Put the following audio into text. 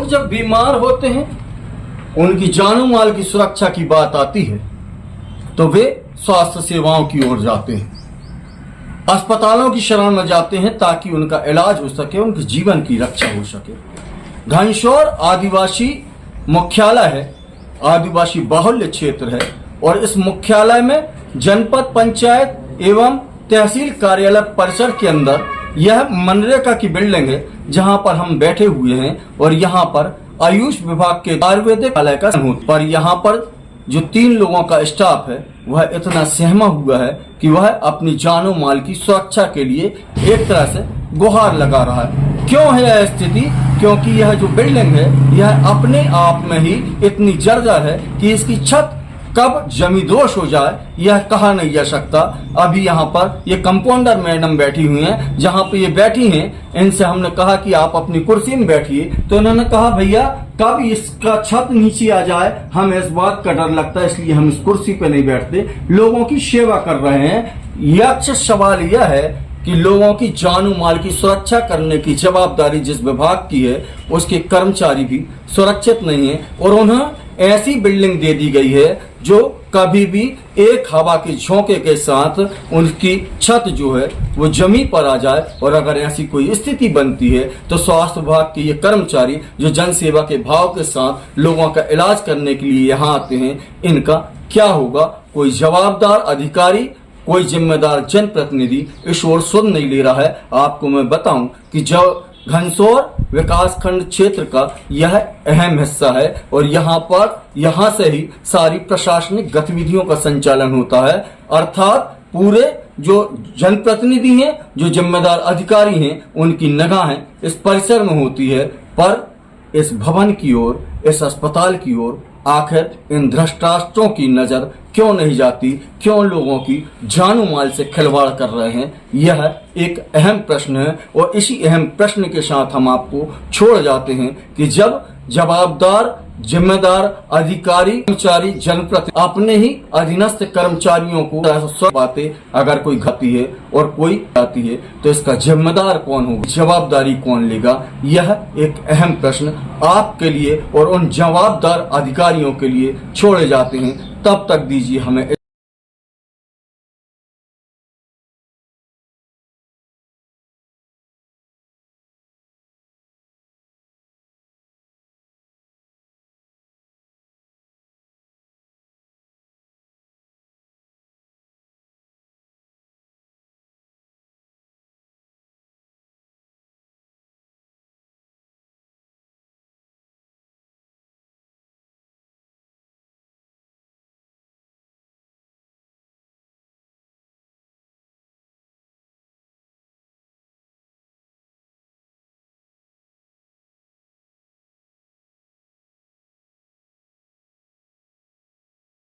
लोग जब बीमार होते हैं, उनकी जानो माल की सुरक्षा की बात आती है तो वे स्वास्थ्य सेवाओं की ओर जाते हैं, अस्पतालों की शरण में जाते हैं ताकि उनका इलाज हो सके, उनके जीवन की रक्षा हो सके। घनश्योर आदिवासी मुख्यालय है, आदिवासी बाहुल्य क्षेत्र है और इस मुख्यालय में जनपद पंचायत एवं तहसील कार्यालय परिसर के अंदर यह मनरेगा की बिल्डिंग है जहां पर हम बैठे हुए हैं और यहां पर आयुष विभाग के आयुर्वेदिक कार्यालय का पर यहाँ पर जो 3 लोगों का स्टाफ है वह इतना सहमा हुआ है कि वह अपनी जानो माल की सुरक्षा के लिए एक तरह से गुहार लगा रहा है। क्यों है यह स्थिति? क्योंकि यह जो बिल्डिंग है यह अपने आप में ही इतनी जर्जर है कि इसकी छत कब जमींदोज हो जाए यह कहा नहीं जा सकता। अभी यहाँ पर ये कंपाउंडर मैडम बैठी हुई हैं, जहाँ पे ये बैठी हैं, इनसे हमने कहा कि आप अपनी कुर्सी में बैठिए, तो इन्होंने कहा भैया कब इसका छत नीचे आ जाए हमें इस बात का डर लगता है, इसलिए हम इस कुर्सी पे नहीं बैठते, लोगों की सेवा कर रहे हैं। यक्ष सवाल यह है कि लोगों की जानो माल की सुरक्षा करने की जवाबदारी जिस विभाग की है उसके कर्मचारी भी सुरक्षित नहीं है और उन्हें ऐसी बिल्डिंग दे दी गई है जो कभी भी एक हवा के झोंके के साथ उनकी छत जो है वो जमीन पर आ जाए और अगर ऐसी कोई स्थिति बनती है तो स्वास्थ्य विभाग के ये कर्मचारी जो जन सेवा के भाव के साथ लोगों का इलाज करने के लिए यहाँ आते हैं, इनका क्या होगा? कोई जवाबदार अधिकारी, कोई जिम्मेदार जनप्रतिनिधि इस ओर सुन नहीं ले रहा है। आपको मैं बताऊं कि जो घनश्योर विकासखंड क्षेत्र का यह अहम हिस्सा है और यहाँ से ही सारी प्रशासनिक गतिविधियों का संचालन होता है, अर्थात पूरे जो जनप्रतिनिधि हैं, जो जिम्मेदार अधिकारी हैं, उनकी निगाहें इस परिसर में होती है। पर इस भवन की ओर, इस अस्पताल की ओर आखिर इन धृष्टाष्ट्रों की नजर क्यों नहीं जाती? क्यों लोगों की जानो माल से खिलवाड़ कर रहे हैं? यह एक अहम प्रश्न है और इसी अहम प्रश्न के साथ हम आपको छोड़ जाते हैं कि जब जवाबदार जिम्मेदार अधिकारी कर्मचारी जनप्रतिनिधि अपने ही अधीनस्थ कर्मचारियों को बातें अगर कोई घटी है और कोई आती है तो इसका जिम्मेदार कौन होगा, जवाबदारी कौन लेगा? यह एक अहम प्रश्न आपके लिए और उन जवाबदार अधिकारियों के लिए छोड़े जाते हैं। तब तक दीजिए हमें